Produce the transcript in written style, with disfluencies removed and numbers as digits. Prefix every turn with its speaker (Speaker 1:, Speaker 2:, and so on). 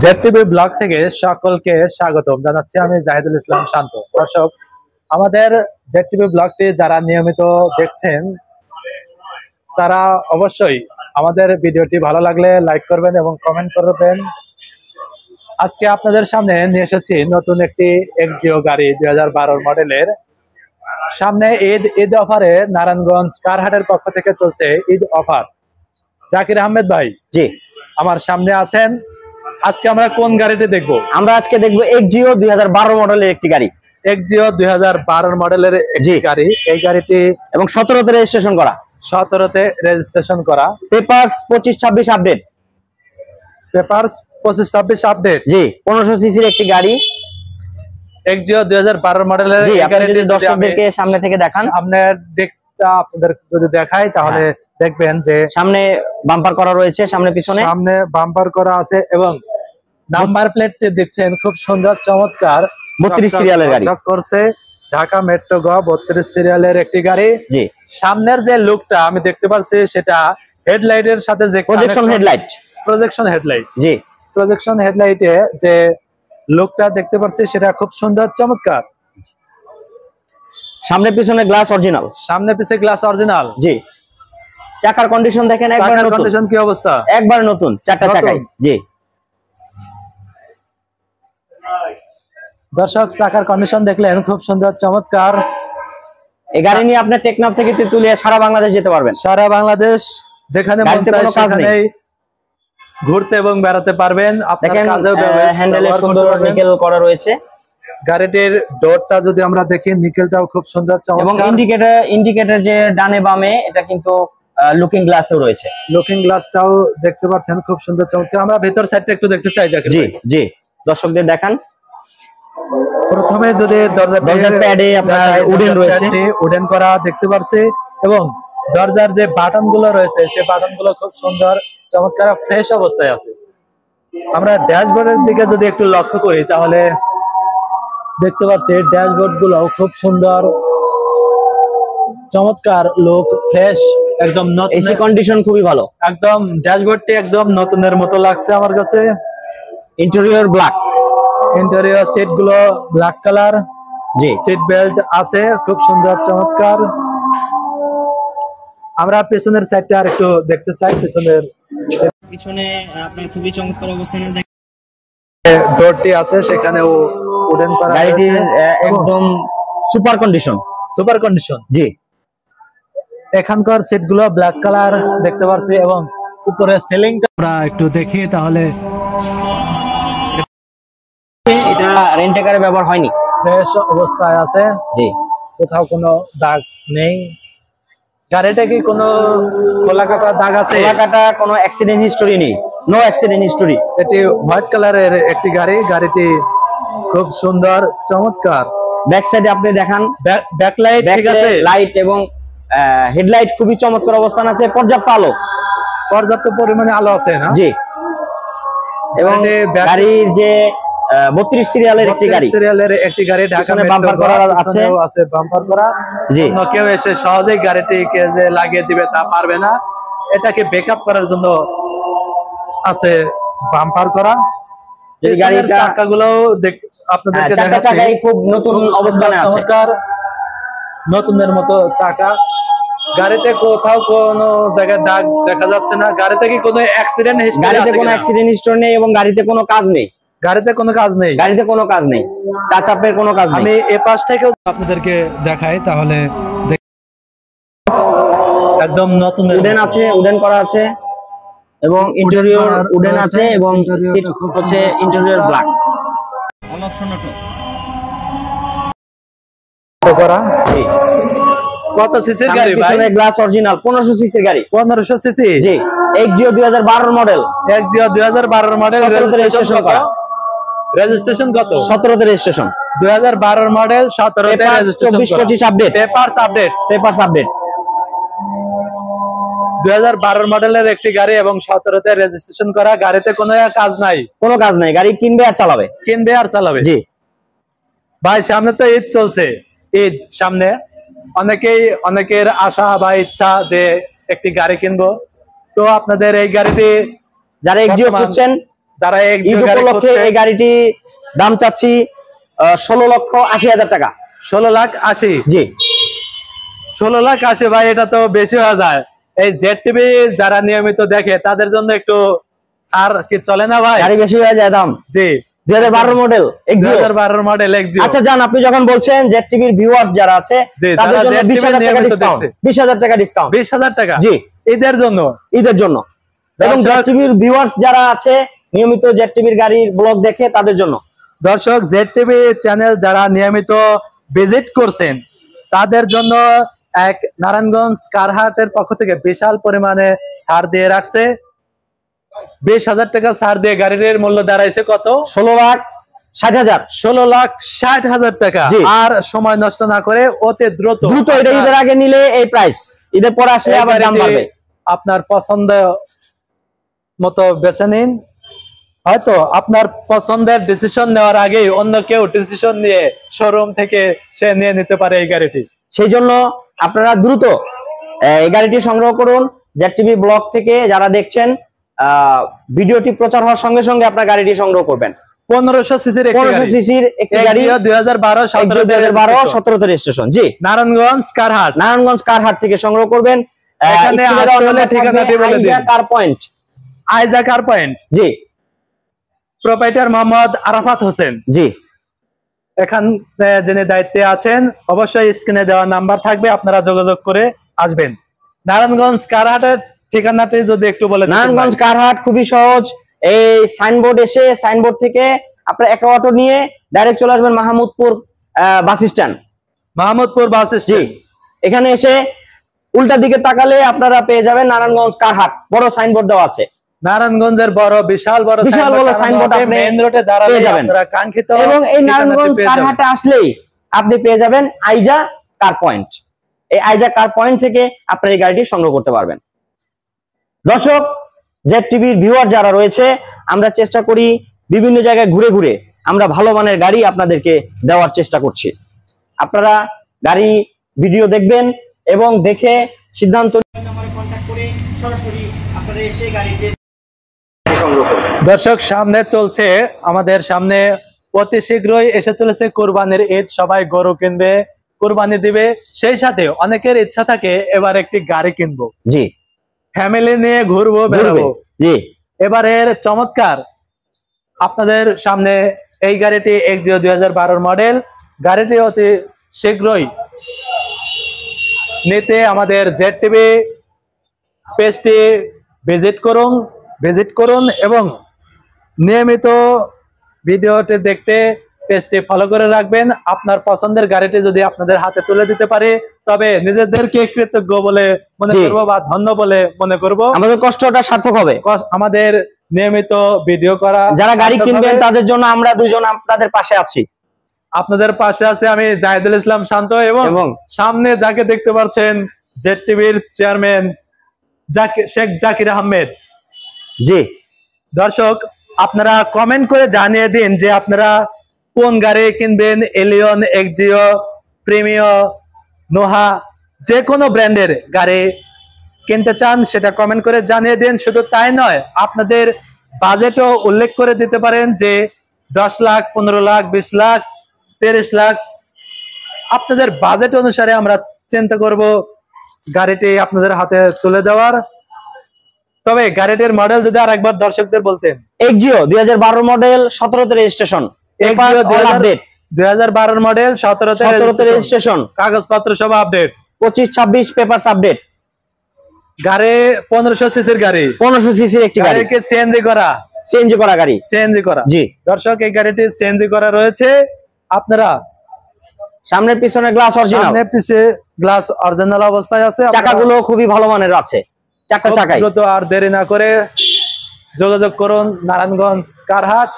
Speaker 1: জেডটিভি blog থেকে সকলকে স্বাগতম জানাচ্ছি। আমি জাহিদুল ইসলাম শান্ত। দর্শক, আমাদের জেডটিভি ব্লগটি যারা নিয়মিত দেখছেন তারা অবশ্যই আমাদের ভিডিওটি ভালো লাগলে লাইক করবেন এবং কমেন্ট করবেন। আজকে আপনাদের সামনে নিয়ে এসেছি নতুন একটি এক্সিও গাড়ি 2012 মডেলের। সামনে ঈদ অফারে নারায়ণগঞ্জ কারহাটের পক্ষ থেকে চলছে ঈদ অফার। জাকির আহমেদ ভাই
Speaker 2: জি
Speaker 1: আমার সামনে আছেন। আজকে আমরা কোন গাড়িটি দেখবো?
Speaker 2: আমরা আজকে দেখবো এক্সিও 2012 মডেলের একটি গাড়ি।
Speaker 1: এক্সিও 2012 মডেলের একটি গাড়ি। এই গাড়িটি
Speaker 2: এবং 17তে রেজিস্ট্রেশন করা।
Speaker 1: 17তে রেজিস্ট্রেশন করা।
Speaker 2: Papers 25-26 update.
Speaker 1: Papers 25-26 update.
Speaker 2: জি, 1500 সিসির একটি গাড়ি।
Speaker 1: এক্সিও 2012 মডেলের
Speaker 2: এই গাড়িটি দর্শকদেরকে সামনে থেকে দেখান।
Speaker 1: সামনের দিকটা আপনাদের যদি দেখাই তাহলে দেখবেন যে সামনে
Speaker 2: বাম্পার করা রয়েছে, সামনে পিছনে
Speaker 1: সামনে বাম্পার করা আছে এবং নাম্বার প্লেটটি দেখছেন খুব সুন্দর চমৎকার
Speaker 2: 32 সিরিয়ালের গাড়ি
Speaker 1: করছে। ঢাকা মেট্রো গ 32 সিরিয়ালের একটি গাড়ি।
Speaker 2: জি,
Speaker 1: সামনের যে লুকটা আমি দেখতে পাচ্ছি সেটা হেডলাইটের সাথে যে
Speaker 2: প্রজেকশন হেডলাইট।
Speaker 1: জি, প্রজেকশন হেডলাইটে যে লুকটা দেখতে পাচ্ছি সেটা খুব সুন্দর চমৎকার।
Speaker 2: সামনে পিছনে গ্লাস অরিজিনাল।
Speaker 1: সামনে পিছে গ্লাস অরিজিনাল।
Speaker 2: জি, চাকার কন্ডিশন দেখেন একবার নতুন।
Speaker 1: কন্ডিশন কি অবস্থা?
Speaker 2: একবার নতুন, চারটা চাকাই। জি
Speaker 1: দর্শক, চাকার কন্ডিশন দেখলেন খুব সুন্দর চমৎকার।
Speaker 2: এই গাড়ি নিয়ে আপনি টেকনাফ থেকে তেতুলিয়া সারা বাংলাদেশ যেতে পারবেন।
Speaker 1: সারা বাংলাদেশ যেখানে মন চায় সেখানে ঘুরতে এবং বেড়াতে পারবেন। আপনার কাজেও
Speaker 2: হ্যান্ডেলে সুন্দর নিকেল করা রয়েছে।
Speaker 1: গাড়িটির ডোরটা যদি আমরা দেখি, নিকেলটাও খুব সুন্দর চমৎকার।
Speaker 2: এবং ইন্ডিকেটর যে ডানে বামে এটা কিন্তু লুকিং গ্লাসও রয়েছে।
Speaker 1: লুকিং গ্লাসটাও দেখতে পাচ্ছেন খুব সুন্দর চমৎকার। আমরা ভেতর সাইডটা একটু দেখতে চাই।
Speaker 2: জি জি, দর্শকদের দেখান।
Speaker 1: প্রথমে যদি দরজার প্যাডে আপনার উডেন রয়েছে, উডেন করা দেখতে পারছি এবং দরজার যে বাটন গুলো রয়েছে সেই বাটন গুলো খুব সুন্দর চমৎকার ফ্রেশ অবস্থায় আছে। আমরা ড্যাশবোর্ডের দিকে যদি একটু লক্ষ্য করি তাহলে দেখতে পাচ্ছি ড্যাশবোর্ড গুলো খুব সুন্দর চমৎকার লুক, ফ্রেশ, একদম নতুন।
Speaker 2: এসি কন্ডিশন খুবই ভালো।
Speaker 1: একদম ড্যাশবোর্ডটি একদম নতুনের মতো লাগছে আমার কাছে।
Speaker 2: Interior black.
Speaker 1: ইন্টেরিয়র সিট গুলো ব্ল্যাক কালার।
Speaker 2: জি,
Speaker 1: সিট বেল্ট আছে খুব সুন্দর চমৎকার। আমরা পেছনের সাইডটা আর একটু দেখতে চাই।
Speaker 2: পিছনে আপনার খুবই চমৎকার অবস্থানে
Speaker 1: ডোরটি আছে, সেখানেও উডেন করা।
Speaker 2: গাড়িটির একদম সুপার কন্ডিশন।
Speaker 1: Super condition.
Speaker 2: জি,
Speaker 1: এখানকার সিট গুলো ব্ল্যাক কালার দেখতে পাচ্ছি এবং উপরে সিলিংটা আমরা একটু দেখি তাহলে
Speaker 2: এটা রেন্টেকারে ব্যবহার হয়নি,
Speaker 1: ফ্রেশ অবস্থায় আছে।
Speaker 2: জি,
Speaker 1: কোথাও কোনো দাগ নেই। গাড়িটা কি কোনো খোলা কাটা দাগ আছে?
Speaker 2: খোলা কাটা কোনো অ্যাক্সিডেন্ট হিস্টোরি নেই, নো অ্যাক্সিডেন্ট হিস্টোরি।
Speaker 1: এটি হোয়াইট কালারের একটি গাড়ি। গাড়িটি খুব সুন্দর চমৎকার।
Speaker 2: ব্যাক সাইডে আপনি দেখান,
Speaker 1: ব্যাকলাইট ঠিক আছে,
Speaker 2: লাইট এবং হেডলাইট খুবই চমৎকার অবস্থান আছে। পর্যাপ্ত আলো,
Speaker 1: পর্যাপ্ত পরিমাণে আলো আছে না?
Speaker 2: জি। এবং গাড়ির যে 32 সিরিয়ালের একটি গাড়ি ঢাকা বাম্পার করা আছে,
Speaker 1: বাম্পার করা।
Speaker 2: জি,
Speaker 1: কেউ এসে সহজেই গাড়িটিকে যে লাগিয়ে দিবে তা পারবে না। এটাকে ব্যাকআপ করার জন্য আছে বাম্পার করা।
Speaker 2: এই গাড়ির
Speaker 1: চাকাগুলো আপনাদেরকে
Speaker 2: দেখাচ্ছি, খুব নতুন অবস্থানে আছে,
Speaker 1: নতুনের মতো চাকা। গাড়িতে কোথাও কোনো জায়গায় দাগ দেখা যাচ্ছে না। গাড়িতে কি কোনো অ্যাক্সিডেন্ট হিস্টরি?
Speaker 2: গাড়িতে কোনো অ্যাক্সিডেন্ট হিস্টরি নেই এবং গাড়িতে কোনো কাজ নেই।
Speaker 1: গাড়িতে কোনো কাজ নেই,
Speaker 2: গাড়িতে কোনো কাজ নেই, টাচ আপের কোনো কাজ নেই।
Speaker 1: আমি এ পাশ থেকে আপনাদেরকে দেখাই তাহলে একদম নতুন
Speaker 2: উডেন আছে, উডেন করা আছে এবং ইন্টেরিয়র উডেন আছে এবং সিট হচ্ছে interior black. All option auto
Speaker 1: করা। কত সিসির গাড়ি ভাই?
Speaker 2: পিছনে গ্লাস অরিজিনাল, 1500 সিসির গাড়ি।
Speaker 1: 1500 সিসি।
Speaker 2: জি, Axio 2012 model.
Speaker 1: Axio 2012 model.
Speaker 2: Registration করা।
Speaker 1: রেজিস্ট্রেশন কত?
Speaker 2: 17তে রেজিস্ট্রেশন।
Speaker 1: 2012 মডেল, 17তে registration.
Speaker 2: 24-25 update.
Speaker 1: Papers update.
Speaker 2: Papers update.
Speaker 1: 2012 মডেলের একটি গাড়ি এবং 17তে রেজিস্ট্রেশন করা। গাড়িতে কোনো কাজ নাই,
Speaker 2: কোনো কাজ নাই। গাড়ি কিনবে আর চালাবে।
Speaker 1: কিনবে আর চালাবে।
Speaker 2: জি
Speaker 1: ভাই, সামনে তো ঈদ চলছে। ঈদ সামনে, অনেকের আশা বা ইচ্ছা যে একটি গাড়ি কিনবো। তো আপনাদের এই গাড়িটি
Speaker 2: যারা এক্সিও খুঁজছেন
Speaker 1: যারা
Speaker 2: ঈদ উপলক্ষে এই গাড়িটি দাম চাচ্ছি 16,80,000 টাকা।
Speaker 1: 16,80,000?
Speaker 2: জি
Speaker 1: 16,80,000 ভাই, এটা তো বেশি হয়ে যায়। এই ZTV যারা নিয়মিত দেখে তাদের জন্য একটু ছাড় কি চলে না ভাই?
Speaker 2: গাড়ি বেশি হয়ে যায় দাম।
Speaker 1: জি
Speaker 2: 2012 মডেল
Speaker 1: 2012 মডেল এক্সিও।
Speaker 2: আচ্ছা জান, আপনি যখন বলছেন ZTV এর ভিউয়ার্স যারা আছে তাদের জন্য 20,000 টাকা ডিসকাউন্ট। 20,000 টাকা ডিসকাউন্ট।
Speaker 1: 20,000 টাকা?
Speaker 2: জি
Speaker 1: ঈদের জন্য।
Speaker 2: ঈদের জন্য। এবং ZTV এর ভিউয়ার্স যারা আছে নিয়মিত ZTV এর গাড়ির ব্লগ দেখে তাদের জন্য।
Speaker 1: দর্শক, ZTV চ্যানেল যারা নিয়মিত ভিজিট করছেন তাদের জন্য এক নারায়ণগঞ্জ কারহাটের পক্ষ থেকে বিশাল পরিমাণে ছাড় দিয়ে রাখছে। 20,000 টাকা ছাড় দিয়ে গাড়ির মূল্য দাঁড়াইছে কত?
Speaker 2: 16,60,000।
Speaker 1: 16,60,000 টাকা। আর সময় নষ্ট না করে অতি দ্রুত
Speaker 2: এটা ঈদের আগে নিলে এই প্রাইস, ঈদের পরে আসলে আবার দাম বাড়বে।
Speaker 1: আপনার পছন্দ মতো বেছে নিন। হয়তো আপনার পছন্দের ডিসিশন নেওয়ার আগেই অন্য কেউ ডিসিশন নিয়ে শোরুম থেকে সে নিয়ে নিতে পারে এই গাড়িটি।
Speaker 2: সেই জন্য আপনারা দ্রুত এই গাড়িটি সংগ্রহ করুন। ZTV ব্লগ থেকে যারা দেখছেন ভিডিওটি প্রচার হওয়ার সঙ্গে সঙ্গে আপনার গাড়িটি সংগ্রহ করবেন।
Speaker 1: 1500 সিসির একটি গাড়ি
Speaker 2: 2012-17 রেজিস্ট্রেশন। জি
Speaker 1: নারায়ণগঞ্জ কারহাট থেকে সংগ্রহ করবেন।
Speaker 2: এখানে আসলে ঠিকানাটি বলে দিন।
Speaker 1: আইজা কার পয়েন্ট।
Speaker 2: জি
Speaker 1: প্রোপাইটার মোহাম্মদ আরাফাত হোসেন।
Speaker 2: জি
Speaker 1: এখান যিনি দায়িত্বে আছেন, অবশ্যই স্ক্রিনে দেওয়া নাম্বার থাকবে, আপনারা যোগাযোগ করে আসবেন। নারায়ণগঞ্জ কারহাটের ঠিকানাটি যদি একটু বলে দেন।
Speaker 2: নারায়ণগঞ্জ কারহাট খুবই সহজ। এই সাইনবোর্ড এসে সাইনবোর্ড থেকে আপনারা একটা অটো নিয়ে ডাইরেক্ট চলে আসবেন Mahmudpur bus stand.
Speaker 1: Mahmudpur bus stand.
Speaker 2: এখানে এসে উল্টা দিকে তাকালে আপনারা পেয়ে যাবেন নারায়ণগঞ্জ কারহাট, বড় সাইনবোর্ড দেওয়া আছে।
Speaker 1: নারায়ণগঞ্জের বিশাল বড়
Speaker 2: সাইনবোর্ড আপনি
Speaker 1: মেইন রোডে দাঁড়ালে আপনারা কাঙ্ক্ষিত।
Speaker 2: এবং এই নারায়ণগঞ্জ কারহাটে আসলেই আপনি পেয়ে যাবেন আইজা কার পয়েন্ট। এই আইজা কার পয়েন্ট থেকে আপনারা এই গাড়িটি সংগ্রহ করতে পারবেন। দর্শক, ZTV এর ভিউয়ার যারা রয়েছে, আমরা চেষ্টা করি বিভিন্ন জায়গায় ঘুরে ঘুরে আমরা ভালো মানের গাড়ি আপনাদেরকে দেওয়ার চেষ্টা করছি। আপনারা গাড়ি ভিডিও দেখবেন এবং দেখে সিদ্ধান্ত কন্টাক্ট করে সরাসরি আপনারা এসে গাড়িটি সংগ্রহ করবেন।
Speaker 1: দর্শক, সামনে চলছে আমাদের সামনে অতি শীঘ্রই এসে চলেছে কোরবানির ঈদ। সবাই গরু কিনবে, কোরবানি দিবে। সেই সাথে অনেকের ইচ্ছা থাকে এবার একটি গাড়ি কিনবো।
Speaker 2: জি
Speaker 1: ফ্যামিলি নিয়ে ঘুরবো, বেরোবো।
Speaker 2: জি
Speaker 1: এবারের চমৎকার আপনাদের সামনে এই গাড়িটি এক্সিও 2012 মডেল। গাড়িটি অতি শীঘ্রই নিতে আমাদের ZTV পেজটি ভিজিট করুন এবং নিয়মিত ভিডিওটি দেখতে পেজটি ফলো করে রাখবেন। আপনার পছন্দের গাড়িটি যদি আপনাদের হাতে তুলে দিতে পারে তবে নিজেদেরকে কৃতজ্ঞ বলে মনে করবো বা ধন্য বলে মনে করবো।
Speaker 2: আমাদের কষ্টটা সার্থক হবে।
Speaker 1: আমাদের নিয়মিত ভিডিও করা
Speaker 2: যারা গাড়ি কিনবেন তাদের জন্য আমরা দুজন আপনাদের পাশে আছি।
Speaker 1: আপনাদের পাশে আছে আমি জাহিদুল ইসলাম শান্ত এবং সামনে যাকে দেখতে পাচ্ছেন ZTVর চেয়ারম্যান শেখ জাকির আহমেদ।
Speaker 2: জি
Speaker 1: দর্শক, আপনারা কমেন্ট করে জানিয়ে দিন যে আপনারা কোন গাড়ি কিনবেন। এলিয়ন, এক্সিও, প্রিমিও, নোহা, যে কোনো ব্র্যান্ডের গাড়ি কিনতে চান সেটা কমেন্ট করে জানিয়ে দিন। শুধু তাই নয়, আপনাদের বাজেটও উল্লেখ করে দিতে পারেন যে 10 লাখ, 15 লাখ, 20 লাখ, 30 লাখ। আপনাদের বাজেট অনুসারে আমরা চিন্তা করব গাড়িটি আপনাদের হাতে তুলে দেওয়ার। তবে গাড়িটির মডেল যদি আরেকবার দর্শকদের বলতেন।
Speaker 2: Axio 2012 model, 17 registration.
Speaker 1: 2012 model, 17
Speaker 2: registration.
Speaker 1: কাগজপত্র সব আপডেট।
Speaker 2: 25-26 papers update.
Speaker 1: গাড়ি 1500 সিসির গাড়ি।
Speaker 2: 1500 সিসির একটি গাড়ি।
Speaker 1: সিএনজি করা গাড়ি। সিএনজি করা।
Speaker 2: জি
Speaker 1: দর্শক, এই গাড়িটি সিএনজি করা রয়েছে। আপনারা
Speaker 2: সামনের পিছনে গ্লাস অরিজিনাল।
Speaker 1: সামনে পিছে গ্লাস অরিজিনাল অবস্থায় আছে।
Speaker 2: চাকাগুলো খুবই ভালো মানের আছে। চাকা চাকাই।
Speaker 1: আর দেরি না করে যোগাযোগ করুন নারায়ণগঞ্জ কারহাট।